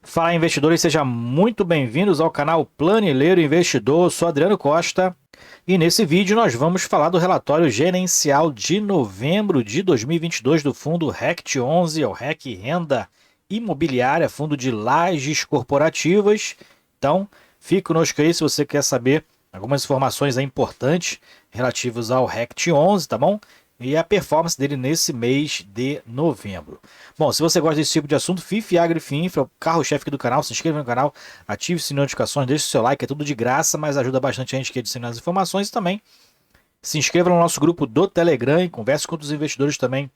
Fala, investidores, sejam muito bem-vindos ao canal Planilheiro Investidor. Eu sou Adriano Costa e nesse vídeo nós vamos falar do relatório gerencial de novembro de 2022 do fundo RECT11, o REC Renda Imobiliária, fundo de lajes corporativas. Então, fique conosco aí se você quer saber algumas informações importantes relativas ao RECT11, tá bom? E a performance dele nesse mês de novembro. Bom, se você gosta desse tipo de assunto, FIF, Agri, FIINFRA, o carro-chefe aqui do canal, se inscreva no canal, ative o sininho de notificações, deixe o seu like, é tudo de graça, mas ajuda bastante a gente aqui a disseminar as informações e também se inscreva no nosso grupo do Telegram e converse com outros investidores também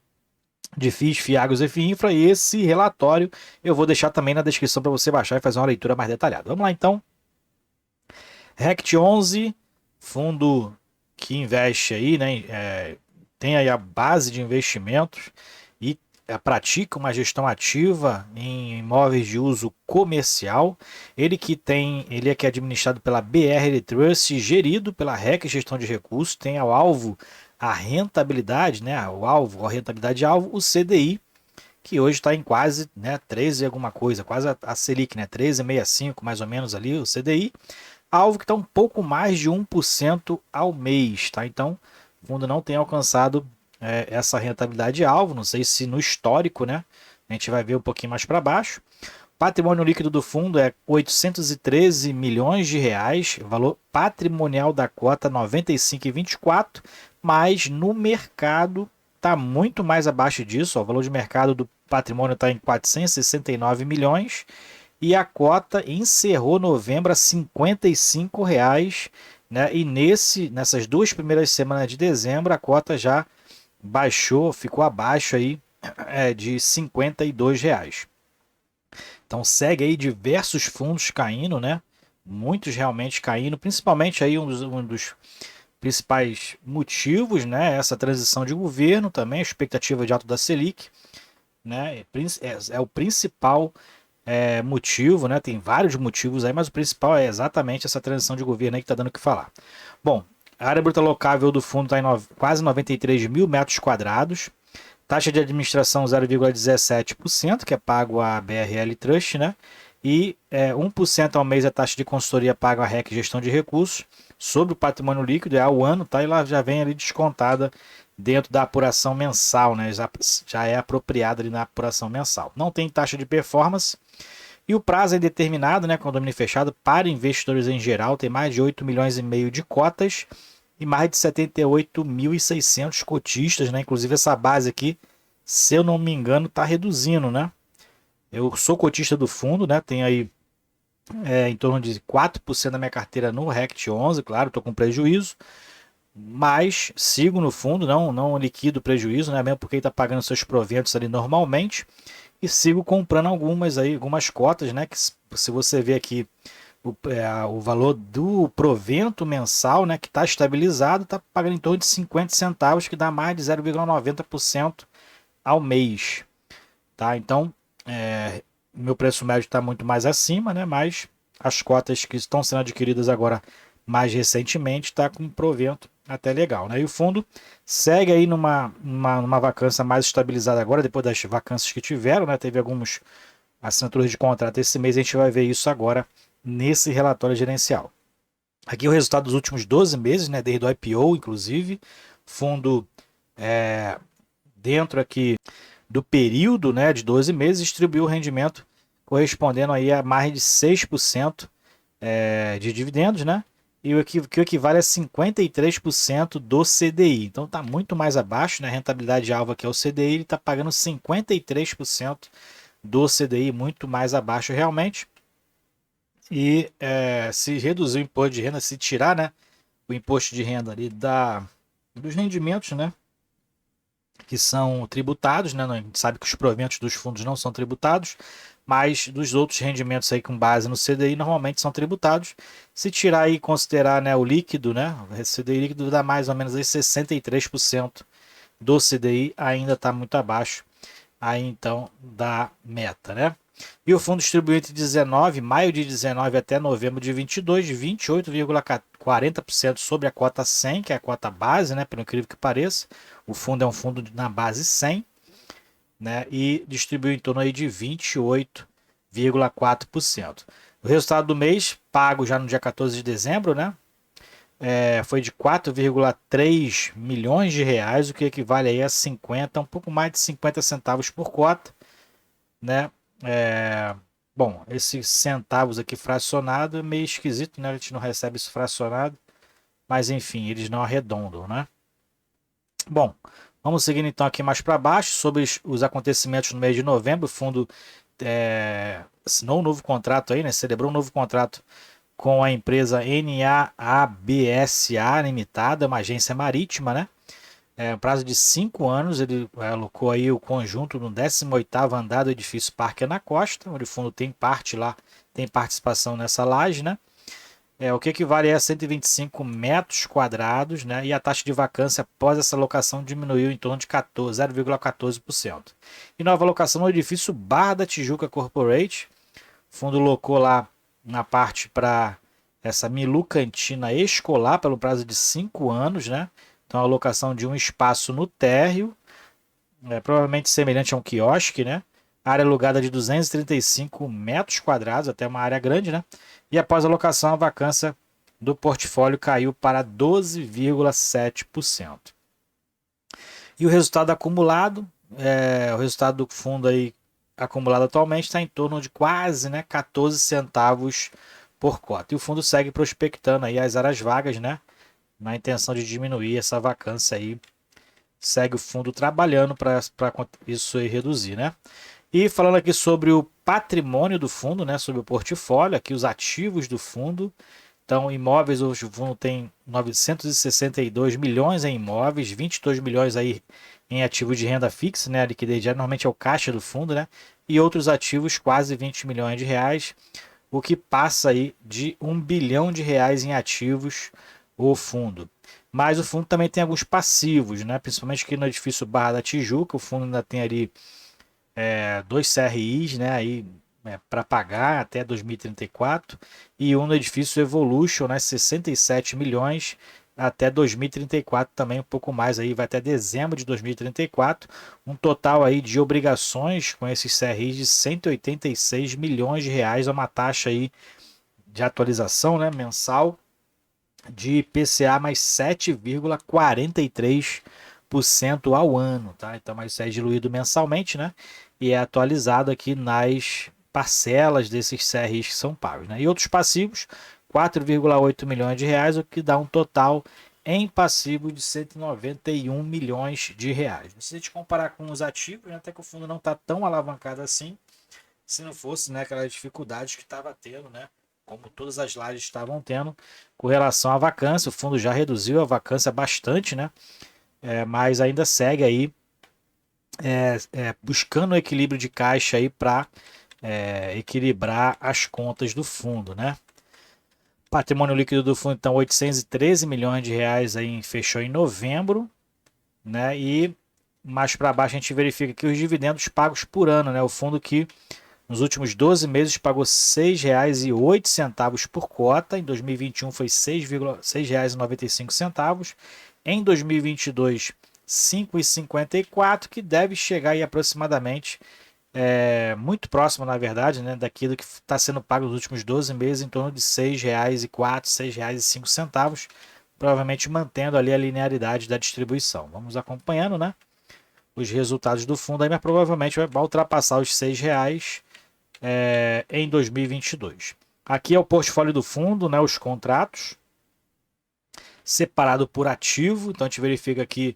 de FIIs, FIAGROS e FIINFRA, e esse relatório eu vou deixar também na descrição para você baixar e fazer uma leitura mais detalhada. Vamos lá então. RECT11, fundo que investe aí, né, tem aí a base de investimentos e pratica uma gestão ativa em imóveis de uso comercial. Ele é que é administrado pela BR Trust, gerido pela REC Gestão de Recursos, tem ao alvo a rentabilidade, né, a rentabilidade alvo, o CDI, que hoje está em quase, né, 13 alguma coisa, quase a Selic, né, 13,65 mais ou menos ali o CDI, alvo que está um pouco mais de 1% ao mês, tá? Então, o fundo não tem alcançado essa rentabilidade alvo, não sei se no histórico, né? A gente vai ver um pouquinho mais para baixo. Patrimônio líquido do fundo é 813 milhões de reais, valor patrimonial da cota 95,24, mas no mercado está muito mais abaixo disso. Ó, o valor de mercado do patrimônio está em 469 milhões e a cota encerrou novembro a R$ 55, né? E nessas duas primeiras semanas de dezembro a cota já baixou, ficou abaixo aí de R$ 52. Então segue aí diversos fundos caindo, né? Muitos realmente caindo, principalmente aí um dos principais motivos, né? Essa transição de governo também, a expectativa de alta da Selic, né? É o principal motivo, né? Tem vários motivos aí, mas o principal é exatamente essa transição de governo aí que está dando o que falar. Bom, a área bruta locável do fundo está em quase 93 mil metros quadrados, taxa de administração 0,17%, que é pago a BRL Trust, né? E 1% ao mês a taxa de consultoria paga a REC Gestão de Recursos sobre o patrimônio líquido, é ao ano, tá? E ela já vem ali descontada dentro da apuração mensal, né? Já é apropriada ali na apuração mensal. Não tem taxa de performance. E o prazo é determinado, né, condomínio fechado, para investidores em geral, tem mais de 8 milhões e meio de cotas e mais de 78.600 cotistas, né? Inclusive essa base aqui, se eu não me engano, está reduzindo, né? Eu sou cotista do fundo, né? Tenho aí em torno de 4% da minha carteira no RECT11, claro, estou com prejuízo, mas sigo no fundo, não liquido prejuízo, né? Mesmo porque ele está pagando seus proventos ali normalmente. E sigo comprando algumas cotas, né? Que se você ver aqui o valor do provento mensal, né? Que está estabilizado, está pagando em torno de 50 centavos, que dá mais de 0,90% ao mês. Tá? Então, meu preço médio está muito mais acima, né? Mas as cotas que estão sendo adquiridas agora mais recentemente está com provento até legal, né? E o fundo segue aí numa vacância mais estabilizada agora, depois das vacâncias que tiveram, né? Teve algumas assinaturas de contrato esse mês, a gente vai ver isso agora nesse relatório gerencial. Aqui o resultado dos últimos 12 meses, né? Desde o IPO, inclusive, fundo dentro aqui do período, né, de 12 meses, distribuiu o rendimento correspondendo aí a mais de 6% de dividendos, né? E o que equivale a 53% do CDI. Então está muito mais abaixo, né? A rentabilidade alva, que é o CDI, ele está pagando 53% do CDI, muito mais abaixo realmente. E se reduzir o imposto de renda, se tirar, né, o imposto de renda ali dos rendimentos, né, que são tributados, né? A gente sabe que os proventos dos fundos não são tributados, mas dos outros rendimentos aí com base no CDI normalmente são tributados. Se tirar e considerar, né, o líquido, né, o CDI líquido dá mais ou menos aí 63% do CDI, ainda está muito abaixo aí então da meta, né? E o fundo distribuiu entre maio de 19 até novembro de 22, de 28,40% sobre a cota 100, que é a cota base, né, por incrível que pareça. O fundo é um fundo na base 100. né, e distribuiu em torno aí de 28,4%. O resultado do mês, pago já no dia 14 de dezembro, né, foi de 4,3 milhões de reais, o que equivale aí a 50, um pouco mais de 50 centavos por cota, né? É, bom, esses centavos aqui fracionado é meio esquisito, né? A gente não recebe isso fracionado, mas enfim, eles não arredondam, né? Bom, vamos seguindo então aqui mais para baixo sobre os acontecimentos no mês de novembro. O fundo assinou um novo contrato aí, né? Celebrou um novo contrato com a empresa NAABSA Limitada, uma agência marítima, né? Um prazo de 5 anos, ele alocou aí o conjunto no 18º andar do edifício Parque na Costa, onde o fundo tem parte lá, tem participação nessa laje, né? O que equivale a 125 metros quadrados, né? E a taxa de vacância após essa locação diminuiu em torno de 0,14%. E nova locação no edifício Barra da Tijuca Corporate, o fundo locou lá na parte para essa Milu Cantina escolar pelo prazo de 5 anos, né? Então a alocação de um espaço no térreo, provavelmente semelhante a um quiosque, né? Área alugada de 235 metros quadrados, até uma área grande, né? E após a locação, a vacância do portfólio caiu para 12,7%. E o resultado acumulado, o resultado do fundo aí acumulado atualmente está em torno de quase, né, 14 centavos por cota. E o fundo segue prospectando aí as áreas vagas, né, na intenção de diminuir essa vacância aí. Segue o fundo trabalhando para isso aí reduzir, né? E falando aqui sobre o patrimônio do fundo, né, sobre o portfólio, aqui os ativos do fundo. Então, imóveis, o fundo tem 962 milhões em imóveis, 22 milhões aí em ativos de renda fixa, né? A liquidez diária normalmente é o caixa do fundo, né? E outros ativos, quase 20 milhões de reais, o que passa aí de 1 bilhão de reais em ativos o fundo. Mas o fundo também tem alguns passivos, né? Principalmente aqui no edifício Barra da Tijuca, o fundo ainda tem ali dois CRIs, né? Aí para pagar até 2034 e um no edifício Evolution, né, 67 milhões até 2034 também, um pouco mais aí, vai até dezembro de 2034, um total aí de obrigações com esses CRIs de 186 milhões de reais, uma taxa aí de atualização, né, mensal de IPCA mais 7,43% ao ano, tá? Então, mas isso é diluído mensalmente, né? E é atualizado aqui nas parcelas desses CRIs que são pagos, né? E outros passivos, 4,8 milhões de reais, o que dá um total em passivo de 191 milhões de reais. Se a gente comparar com os ativos, né, até que o fundo não está tão alavancado assim, se não fosse, né, aquelas dificuldades que estava tendo, né, como todas as lajes estavam tendo, com relação à vacância. O fundo já reduziu a vacância bastante, né, mas ainda segue aí buscando o equilíbrio de caixa aí para equilibrar as contas do fundo, né. Patrimônio líquido do fundo, então, 813 milhões de reais aí, fechou em novembro, né, e mais para baixo a gente verifica aqui os dividendos pagos por ano, né, o fundo que nos últimos 12 meses pagou R$ 6,08 por cota. Em 2021 foi R$ 6,95. Em 2022, R$ 5,54, que deve chegar aí aproximadamente, muito próximo, na verdade, né, daquilo que está sendo pago nos últimos 12 meses, em torno de R$ 6,04, R$ 6,05, provavelmente mantendo ali a linearidade da distribuição. Vamos acompanhando, né, os resultados do fundo, aí, mas provavelmente vai ultrapassar os R$ 6 em 2022. Aqui é o portfólio do fundo, né, os contratos, separado por ativo. Então a gente verifica aqui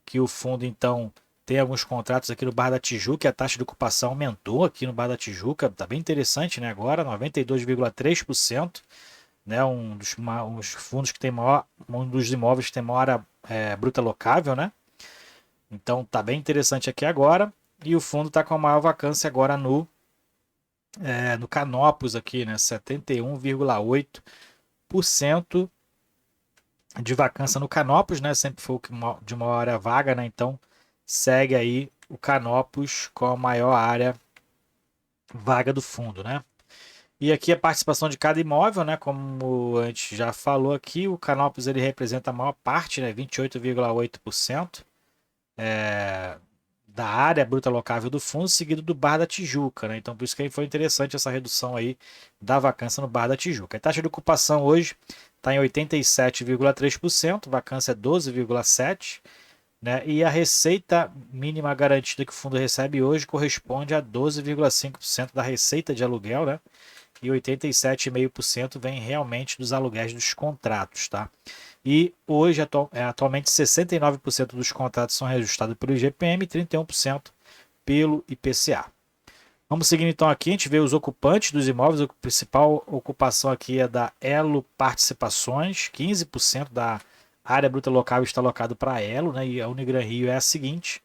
que o fundo então tem alguns contratos aqui no Barra da Tijuca, e a taxa de ocupação aumentou aqui no Barra da Tijuca, está bem interessante, né, agora 92,3%, né, um dos fundos que tem maior, um dos imóveis que tem maior área bruta locável, né? Então tá bem interessante aqui agora, e o fundo está com a maior vacância agora no Canopus aqui, né? 71,8% de vacância no Canopus, né? Sempre foi de uma área vaga, né? Então segue aí o Canopus com a maior área vaga do fundo, né? E aqui a participação de cada imóvel, né? Como a gente já falou aqui, o Canopus ele representa a maior parte, né? 28,8%. da área bruta locável do fundo, seguido do Barra da Tijuca, né? Então, por isso que foi interessante essa redução aí da vacância no Barra da Tijuca. A taxa de ocupação hoje está em 87,3%, vacância é 12,7%, né? E a receita mínima garantida que o fundo recebe hoje corresponde a 12,5% da receita de aluguel, né? E 87,5% vem realmente dos aluguéis dos contratos, tá? E hoje, atualmente, 69% dos contratos são reajustados pelo IGPM e 31% pelo IPCA. Vamos seguindo então aqui, a gente vê os ocupantes dos imóveis. A principal ocupação aqui é da Elo Participações, 15% da área bruta local está alocado para a Elo, né? E a Unigran Rio é a seguinte,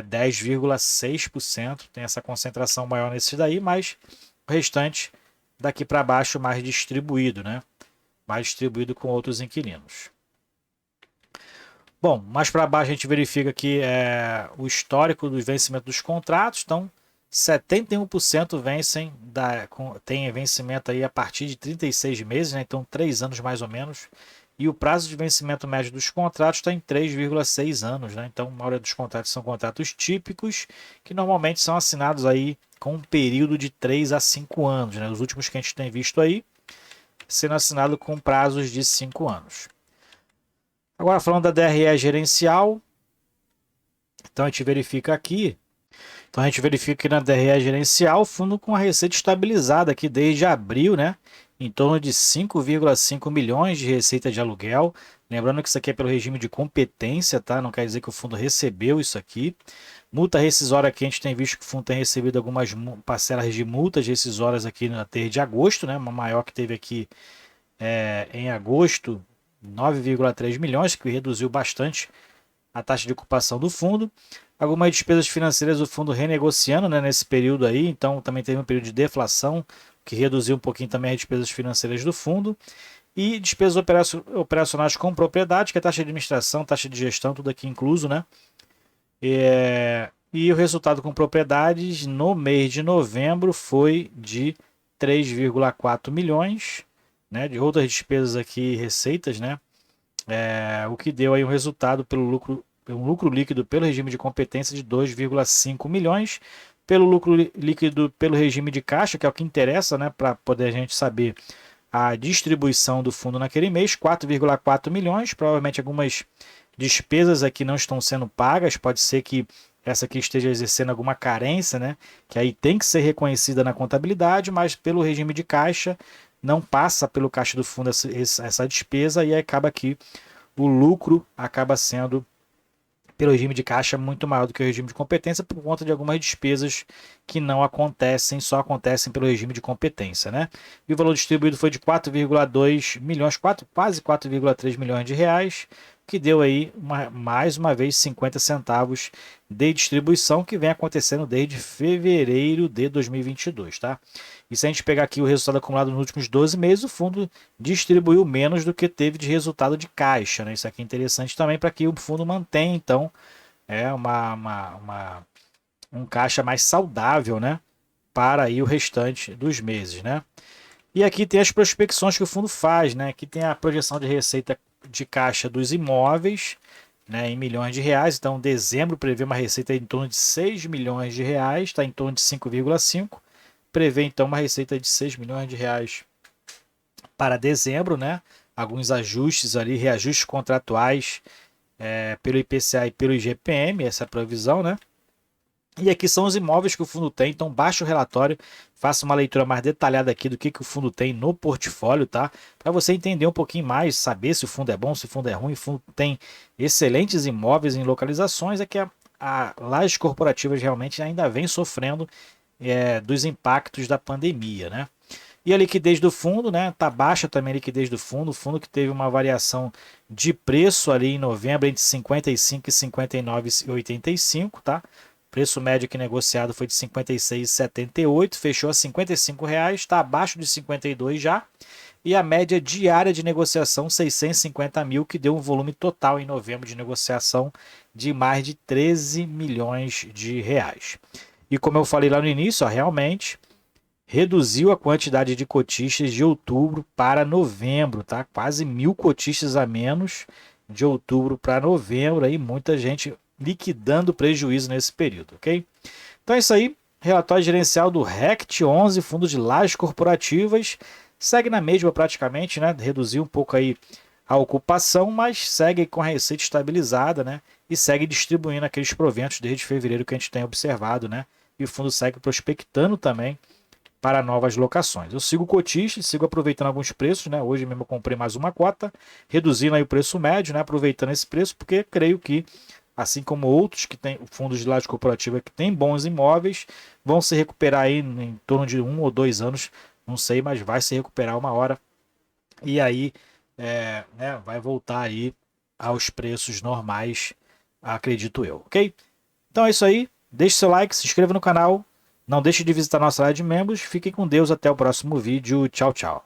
10,6%, tem essa concentração maior nesse daí, mas o restante daqui para baixo mais distribuído, né? Mais distribuído com outros inquilinos. Bom, mais para baixo a gente verifica aqui o histórico dos vencimentos dos contratos. Então, 71% tem vencimento aí a partir de 36 meses, né? Então 3 anos mais ou menos. E o prazo de vencimento médio dos contratos está em 3,6 anos, né? Então, a maioria dos contratos são contratos típicos, que normalmente são assinados aí com um período de 3 a 5 anos, né? Os últimos que a gente tem visto aí, sendo assinado com prazos de 5 anos. Agora, falando da DRE gerencial, então a gente verifica aqui. Então a gente verifica que na DRE gerencial, o fundo com a receita estabilizada aqui desde abril, né? Em torno de 5,5 milhões de receita de aluguel. Lembrando que isso aqui é pelo regime de competência, tá? Não quer dizer que o fundo recebeu isso aqui. Multa rescisória aqui, a gente tem visto que o fundo tem recebido algumas parcelas de multas rescisórias aqui no mês de agosto, né? Uma maior que teve aqui em agosto, 9,3 milhões, que reduziu bastante a taxa de ocupação do fundo. Algumas despesas financeiras do fundo renegociando, né, nesse período aí, então também teve um período de deflação, que reduziu um pouquinho também as despesas financeiras do fundo. E despesas operacionais com propriedade, que é taxa de administração, taxa de gestão, tudo aqui incluso, né? E o resultado com propriedades no mês de novembro foi de 3,4 milhões, né? De outras despesas aqui, receitas, né? O que deu aí um resultado pelo lucro, um lucro líquido pelo regime de competência de 2,5 milhões, pelo lucro líquido pelo regime de caixa, que é o que interessa, né, para poder a gente saber a distribuição do fundo naquele mês, 4,4 milhões, provavelmente algumas despesas aqui não estão sendo pagas, pode ser que essa aqui esteja exercendo alguma carência, né, que aí tem que ser reconhecida na contabilidade, mas pelo regime de caixa não passa pelo caixa do fundo essa despesa e aí acaba que o lucro acaba sendo pelo regime de caixa muito maior do que o regime de competência por conta de algumas despesas que não acontecem, só acontecem pelo regime de competência, né? E o valor distribuído foi de 4,2 milhões, quase 4,3 milhões de reais, que deu aí mais uma vez 50 centavos de distribuição, que vem acontecendo desde fevereiro de 2022, tá? E se a gente pegar aqui o resultado acumulado nos últimos 12 meses, o fundo distribuiu menos do que teve de resultado de caixa, né? Isso aqui é interessante também para que o fundo mantenha, então, um caixa mais saudável, né? Para aí o restante dos meses, né? E aqui tem as prospecções que o fundo faz, né? Aqui tem a projeção de receita de caixa dos imóveis, né, em milhões de reais. Então, dezembro prevê uma receita em torno de 6 milhões de reais, está em torno de 5,5. Prevê então uma receita de 6 milhões de reais para dezembro, né? Alguns ajustes ali, reajustes contratuais pelo IPCA e pelo IGPM, essa é a previsão, né? E aqui são os imóveis que o fundo tem, então baixe o relatório, faça uma leitura mais detalhada aqui do que o fundo tem no portfólio, tá? Para você entender um pouquinho mais, saber se o fundo é bom, se o fundo é ruim. O fundo tem excelentes imóveis em localizações, é que as lajes corporativas realmente ainda vem sofrendo dos impactos da pandemia, né? E a liquidez do fundo, né? Tá baixa também a liquidez do fundo. O fundo que teve uma variação de preço ali em novembro entre 55 e 59,85, tá? O preço médio aqui negociado foi de 56,78, fechou a R$ 55, está abaixo de 52 já. E a média diária de negociação 650 mil, que deu um volume total em novembro de negociação de mais de 13 milhões de reais. E como eu falei lá no início, realmente reduziu a quantidade de cotistas de outubro para novembro, tá? Quase 1.000 cotistas a menos de outubro para novembro. Aí muita gente liquidando prejuízo nesse período, ok? Então é isso aí, relatório gerencial do RECT 11, fundo de lajes corporativas, segue na mesma praticamente, né? Reduziu um pouco aí a ocupação, mas segue com a receita estabilizada, né? E segue distribuindo aqueles proventos desde fevereiro que a gente tem observado, né? E o fundo segue prospectando também para novas locações. Eu sigo cotista, sigo aproveitando alguns preços, né? Hoje mesmo eu comprei mais uma cota, reduzindo aí o preço médio, né? Aproveitando esse preço, porque creio que, assim como outros que têm fundos de laje corporativa que têm bons imóveis, vão se recuperar aí em torno de 1 ou 2 anos, não sei, mas vai se recuperar uma hora. E aí né, vai voltar aí aos preços normais, acredito eu, ok? Então é isso aí, deixe seu like, se inscreva no canal, não deixe de visitar nossa área de membros, fiquem com Deus, até o próximo vídeo, tchau, tchau.